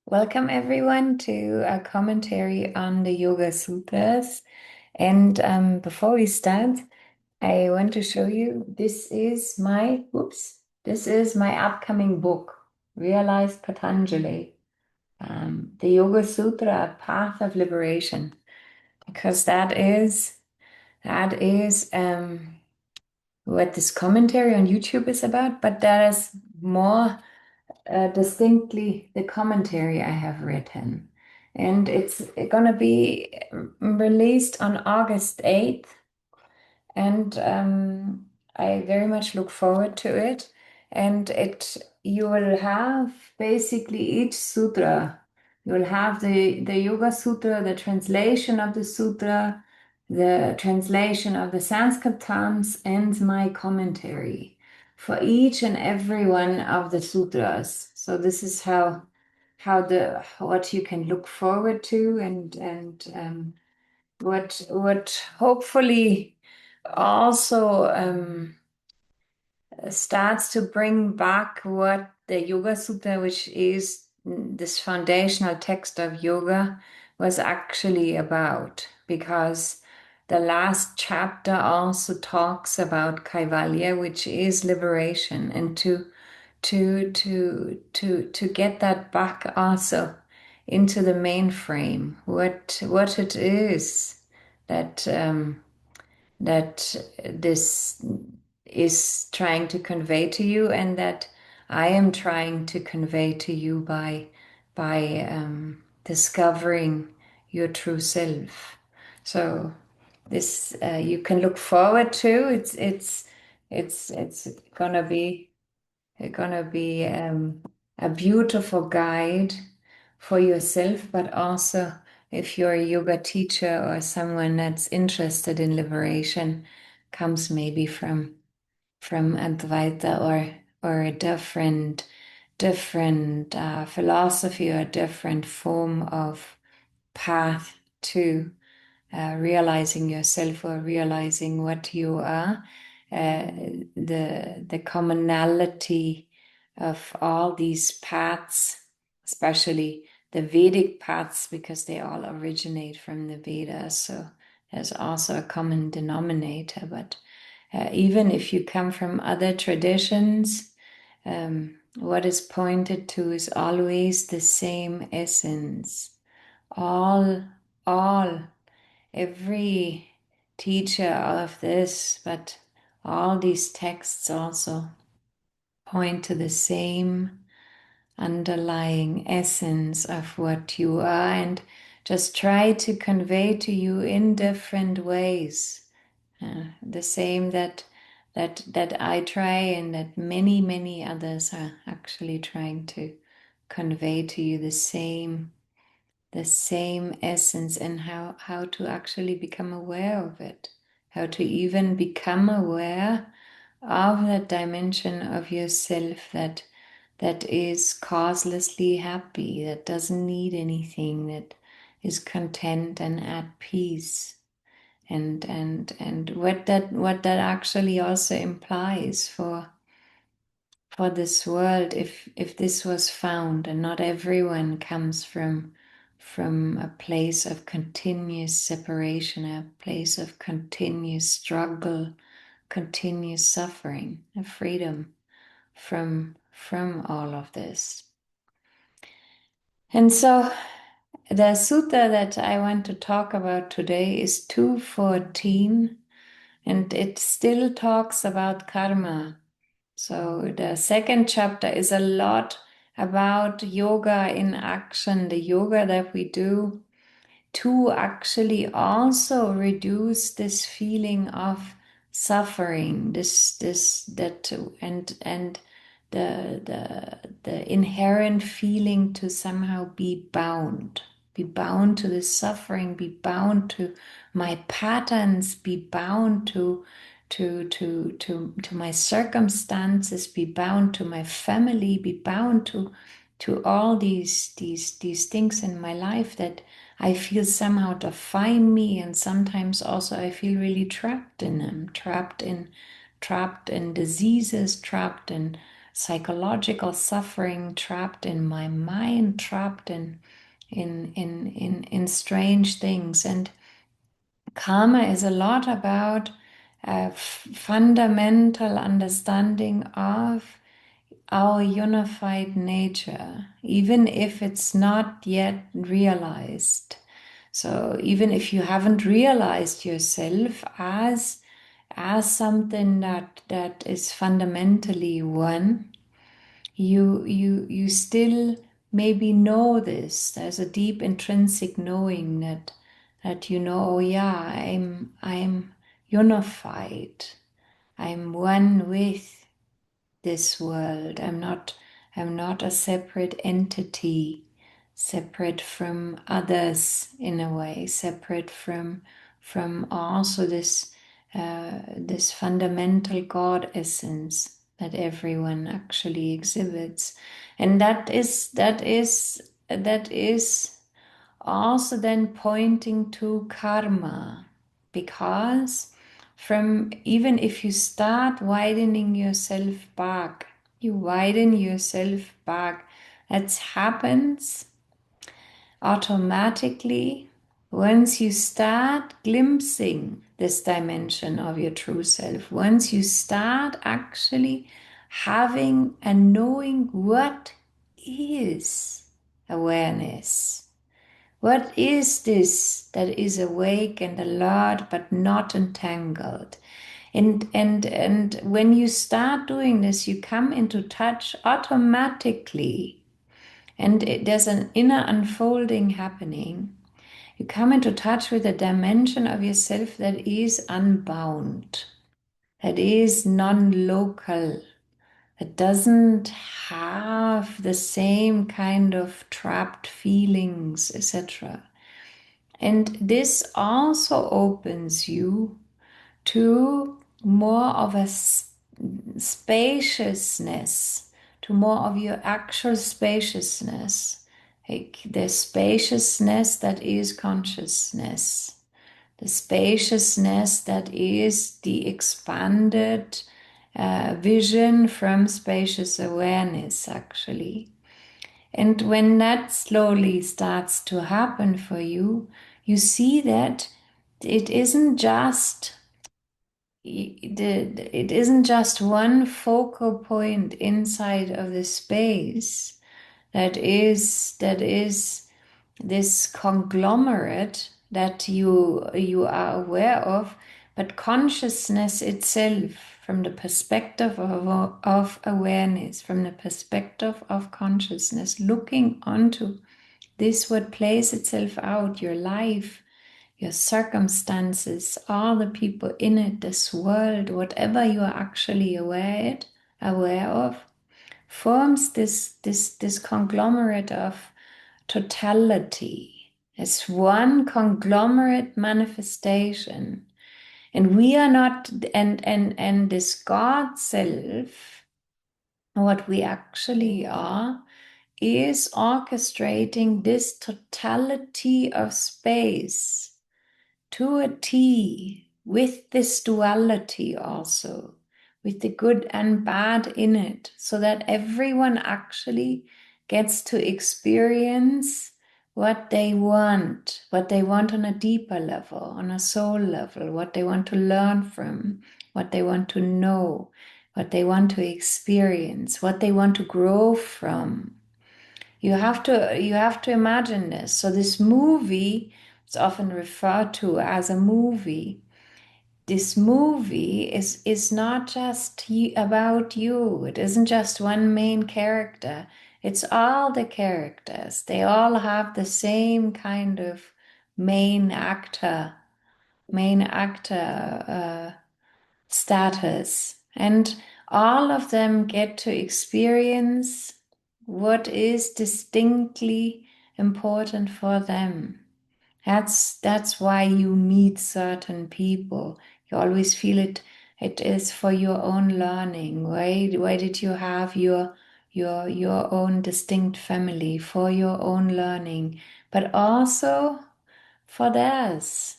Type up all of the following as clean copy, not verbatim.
Welcome everyone to a commentary on the Yoga Sutras. And before we start, I want to show you this is my upcoming book, Realized Patanjali, the Yoga Sutra, A Path of Liberation, because that is what this commentary on YouTube is about, but that is more distinctly the commentary I have written. And it's going to be released on August 8th. And I very much look forward to it. And you will have basically each sutra. You will have the Yoga Sutra, the translation of the sutra, the translation of the Sanskrit terms, and my commentary for each and every one of the sutras. So this is how the what you can look forward to and what hopefully also starts to bring back what the Yoga Sutra, which is this foundational text of yoga, was actually about. Because the last chapter also talks about Kaivalya, which is liberation, and to get that back also into the mainframe, what it is that that this is trying to convey to you, and that I am trying to convey to you by discovering your true self. So this you can look forward to. It's gonna be a beautiful guide for yourself, but also if you're a yoga teacher or someone that's interested in liberation, comes maybe from Advaita or a different philosophy or a different form of path to realizing yourself or realizing what you are. The commonality of all these paths, especially the Vedic paths, because they all originate from the Vedas. So there's also a common denominator. But even if you come from other traditions, what is pointed to is always the same essence. All, all every teacher of this, but all these texts also point to the same underlying essence of what you are, and just try to convey to you in different ways. The same that I try, and that many others are actually trying to convey to you the same essence, and how to actually become aware of it, how to even become aware of that dimension of yourself that is causelessly happy, that doesn't need anything, that is content and at peace. And what that actually also implies for this world, if this was found. And not everyone comes from a place of continuous separation, a place of continuous struggle, continuous suffering, a freedom from all of this. And so the sutta that I want to talk about today is 214, and it still talks about karma. So the second chapter is a lot about yoga in action, the yoga that we do to actually also reduce this feeling of suffering, and the inherent feeling to somehow be bound to the suffering, be bound to my patterns, be bound to my circumstances, be bound to my family, be bound to all these things in my life that I feel somehow define me, and sometimes also I feel really trapped in them, trapped in diseases, trapped psychological suffering, trapped in my mind, trapped in strange things. And karma is a lot about fundamental understanding of our unified nature, even if it's not yet realized. So even if you haven't realized yourself as something that is fundamentally one, you still maybe know this. There's a deep intrinsic knowing that you know, oh yeah, I'm unified. I'm one with this world. I'm not a separate entity, separate from others in a way, separate from also this fundamental God essence that everyone actually exhibits. And that is also then pointing to karma, because from even if you start widening yourself back, you widen yourself back. That happens automatically once you start glimpsing this dimension of your true self, once you start actually having and knowing what is awareness. What is this that is awake and alert but not entangled? And when you start doing this, you come into touch automatically, and there's an inner unfolding happening. You come into touch with a dimension of yourself that is unbound, that is non-local, that doesn't have the same kind of trapped feelings, etc. And this also opens you to more of a spaciousness, to more of your actual spaciousness, like the spaciousness that is consciousness, the spaciousness that is the expanded vision from spacious awareness, actually. And when that slowly starts to happen for you, you see that it isn't just it isn't just one focal point inside of the space that is this conglomerate that you are aware of, but consciousness itself, from the perspective of awareness, from the perspective of consciousness, looking onto this, what plays itself out, your life, your circumstances, all the people in it, this world, whatever you are actually aware of, forms this conglomerate of totality. It's one conglomerate manifestation. And we are not, and this God self, what we actually are, is orchestrating this totality of space to a T, with this duality also, with the good and bad in it, so that everyone actually gets to experience what they want on a deeper level, on a soul level, what they want to learn from, what they want to know, what they want to experience, what they want to grow from. You have to imagine this. So this movie is often referred to as a movie. This movie is not just about you. It isn't just one main character. It's all the characters. They all have the same kind of main actor, main actor status. And all of them get to experience what is distinctly important for them. That's why you meet certain people. You always feel it is for your own learning. Why did you have your own distinct family, for your own learning, but also for theirs?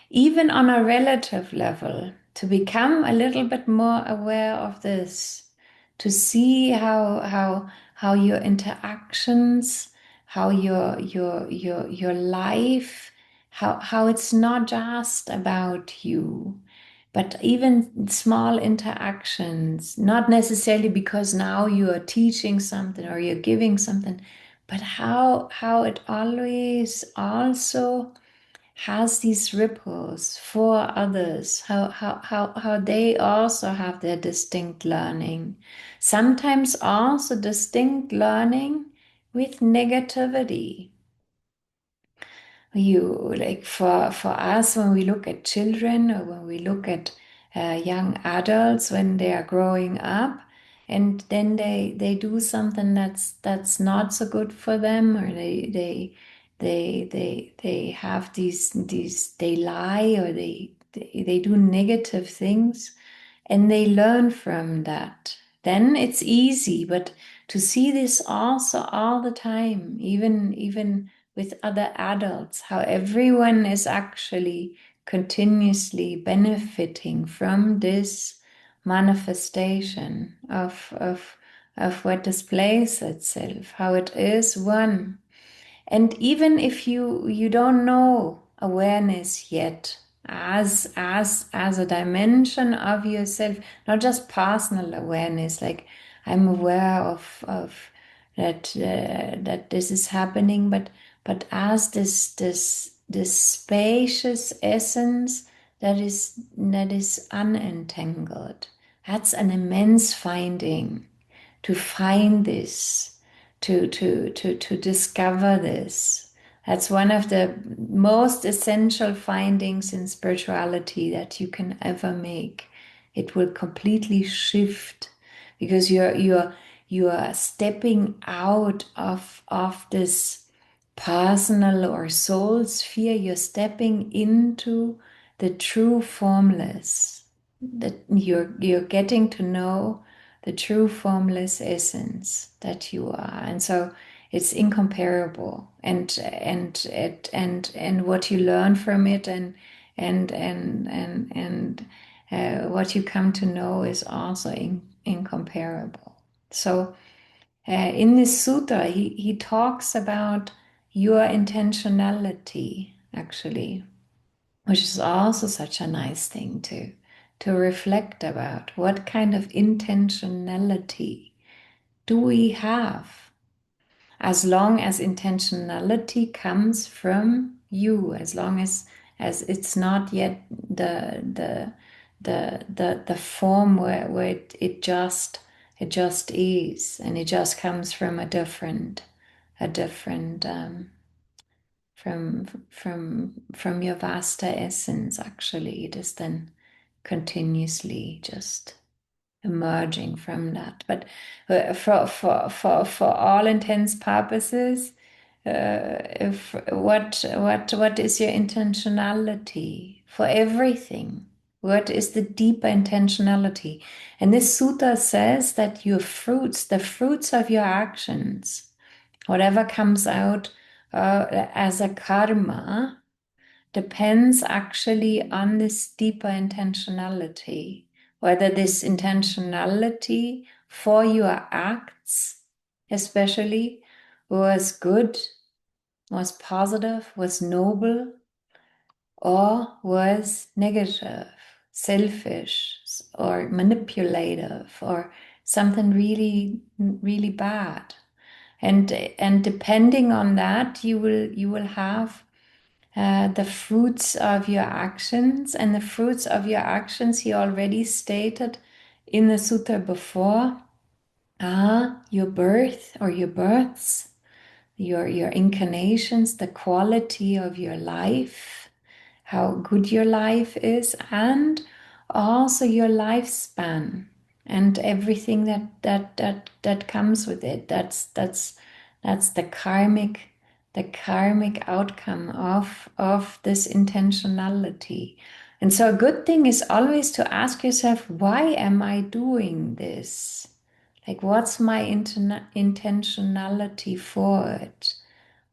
Even on a relative level, to become a little bit more aware of this, to see how your interactions, how your life, how it's not just about you, but even small interactions, not necessarily because now you are teaching something or you're giving something, but how it always also has these ripples for others, how they also have their distinct learning. Sometimes also distinct learning with negativity. You like for us when we look at children or when we look at young adults when they are growing up and then they do something that's not so good for them, or they have these they lie, or they do negative things and they learn from that. Then it's easy, but to see this also all the time, even with other adults, how everyone is actually continuously benefiting from this manifestation of what displays itself, how it is one. And even if you don't know awareness yet as a dimension of yourself, not just personal awareness, like I'm aware of that this is happening, but as this spacious essence that is unentangled. That's an immense finding, to find this, to discover this. That's one of the most essential findings in spirituality that you can ever make. It will completely shift because you are stepping out of this personal or soul sphere. You're stepping into the true formless, that you're getting to know the true formless essence that you are. And so it's incomparable, and what you learn from it, and what you come to know is also incomparable. So in this sutta, he talks about your intentionality, actually, which is also such a nice thing to reflect about. What kind of intentionality do we have? As long as intentionality comes from you, as long as it's not yet the form where it just is, and it just comes from a different from your vaster essence. Actually, it is then continuously just emerging from that. But for all intents purposes, if what is your intentionality for everything? What is the deeper intentionality? And this sutta says that your fruits, the fruits of your actions, whatever comes out as a karma, depends actually on this deeper intentionality. Whether this intentionality for your acts, especially, was good, was positive, was noble, or was negative, selfish, or manipulative, or something really, really bad. And depending on that, you will have the fruits of your actions. And the fruits of your actions, he already stated in the sutta before, are your birth or your births, your incarnations, the quality of your life, how good your life is, and also your lifespan and everything that comes with it. That's the karmic outcome of this intentionality. And so a good thing is always to ask yourself, why am I doing this? Like, what's my intentionality for it?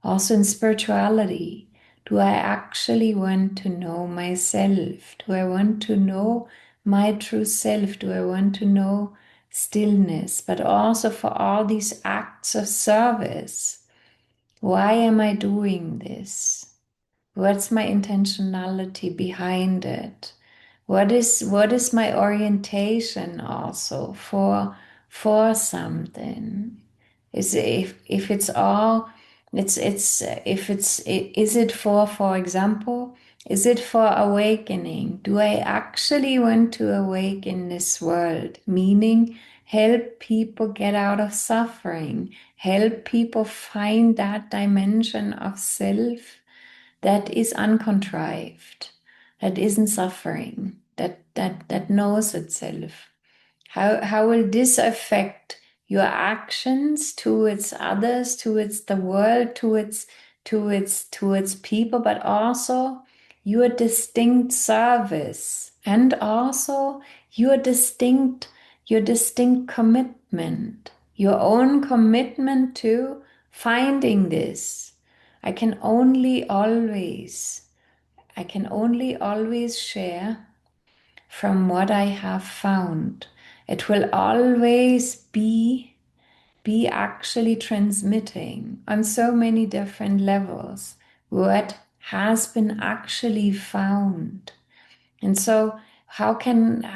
Also in spirituality, do I actually want to know myself? Do I want to know my true self? Do I want to know stillness, but also for all these acts of service. Why am I doing this? What's my intentionality behind it? What is my orientation also for something? Is if it's all it's if it's is it for example, is it for awakening? Do I actually want to awaken this world? Meaning help people get out of suffering, help people find that dimension of self that is uncontrived, that isn't suffering, that knows itself. How will this affect your actions towards others, towards the world, towards people, but also your distinct service and also your distinct commitment, your own commitment to finding this. I can only always, I can only always share from what I have found. It will always be actually transmitting on so many different levels what has been actually found. And so how can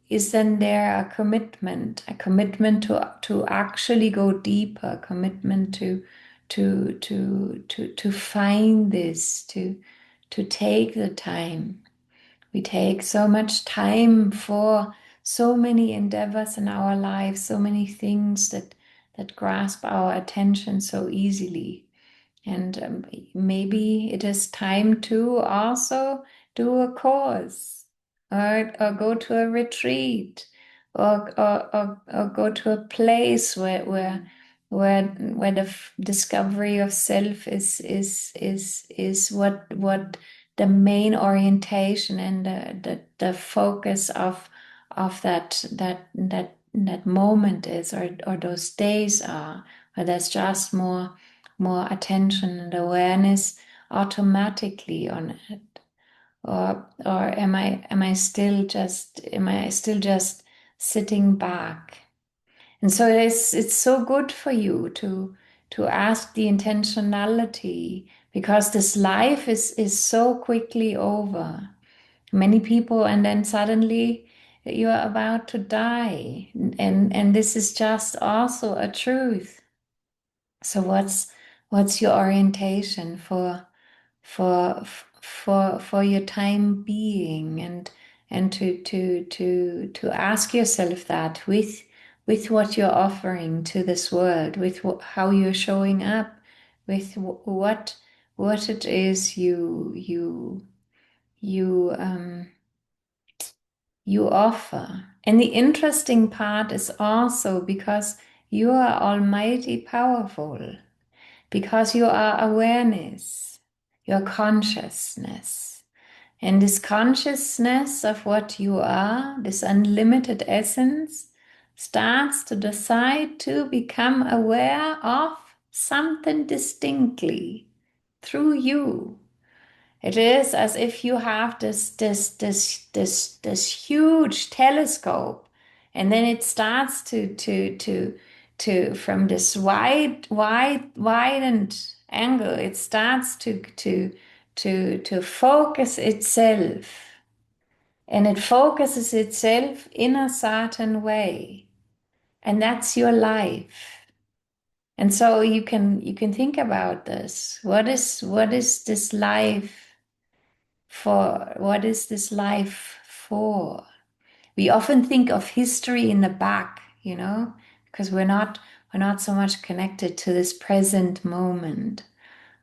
is then there a commitment to actually go deeper, a commitment to find this, to take the time. We take so much time for so many endeavors in our lives, so many things that grasp our attention so easily. And maybe it is time to also do a course or go to a retreat or go to a place where the discovery of self is what the main orientation and the focus of that moment is, or those days are, where there's just more attention and awareness automatically on it. Or am I still just sitting back? And so it's so good for you to ask the intentionality, because this life is so quickly over. Many people, and then suddenly you're about to die. And this is just also a truth. So what's your orientation for your time being, and to ask yourself that with what you're offering to this world, with how you're showing up, with what it is you you offer. And the interesting part is also because you are almighty powerful, because you are awareness, your consciousness. And this consciousness of what you are, this unlimited essence, starts to decide to become aware of something distinctly through you. It is as if you have this huge telescope, and then it starts to from this widened angle, it starts to focus itself, and it focuses itself in a certain way, and that's your life. And so you can think about this. What is this life for? What is this life for? We often think of history in the back, because we're not so much connected to this present moment.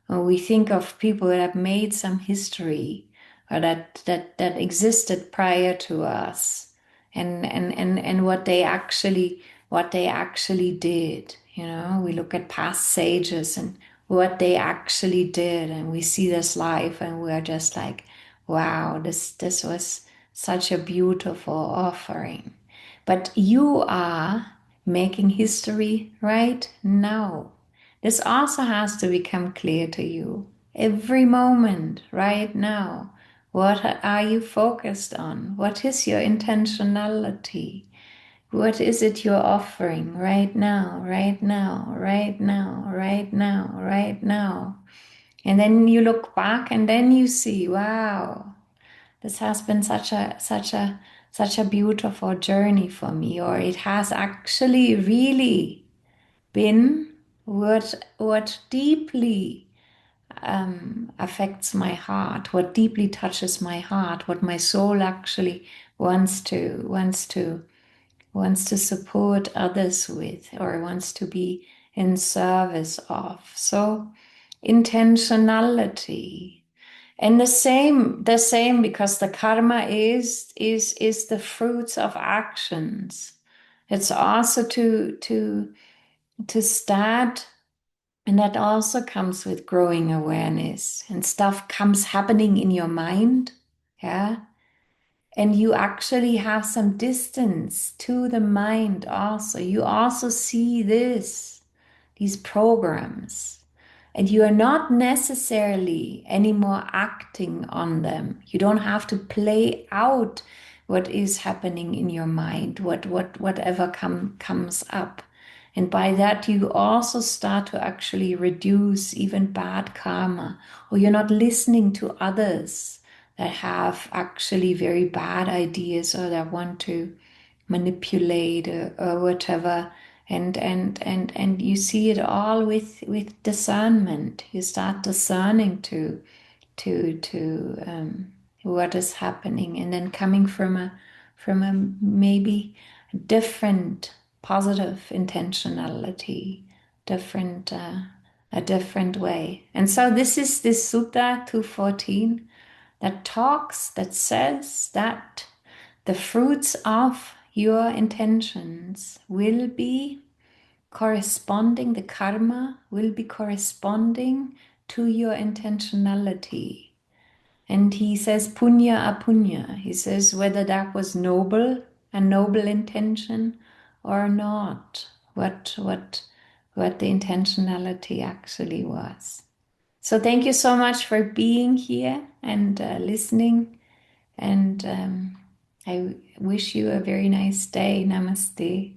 Or we think of people that have made some history, or that existed prior to us, and what they actually did. We look at past sages and what they actually did, and we see this life, and we're just like, wow, this was such a beautiful offering. But you are making history right now. This also has to become clear to you. Every moment right now, what are you focused on? What is your intentionality? What is it you're offering right now, right now, right now, right now, right now? And then you look back and then you see, wow, this has been such a beautiful journey for me, or it has actually really been what deeply affects my heart, what deeply touches my heart, what my soul actually wants to support others with, or wants to be in service of. So intentionality. And the same because the karma is the fruits of actions. It's also to start, and that also comes with growing awareness, and stuff comes happening in your mind. Yeah. And you actually have some distance to the mind also. You also see these programs, and you are not necessarily anymore acting on them. You don't have to play out what is happening in your mind, whatever comes up. And by that, you also start to actually reduce even bad karma, or you're not listening to others that have actually very bad ideas or that want to manipulate or whatever. And you see it all with discernment. You start discerning to what is happening, and then coming from a maybe different positive intentionality, different a different way. And so this is this Sutta 214 that says that the fruits of your intentions will be corresponding, the karma will be corresponding to your intentionality. And he says punya apunya. He says whether that was a noble intention or not, what the intentionality actually was. So thank you so much for being here and listening. And I wish you a very nice day. Namaste.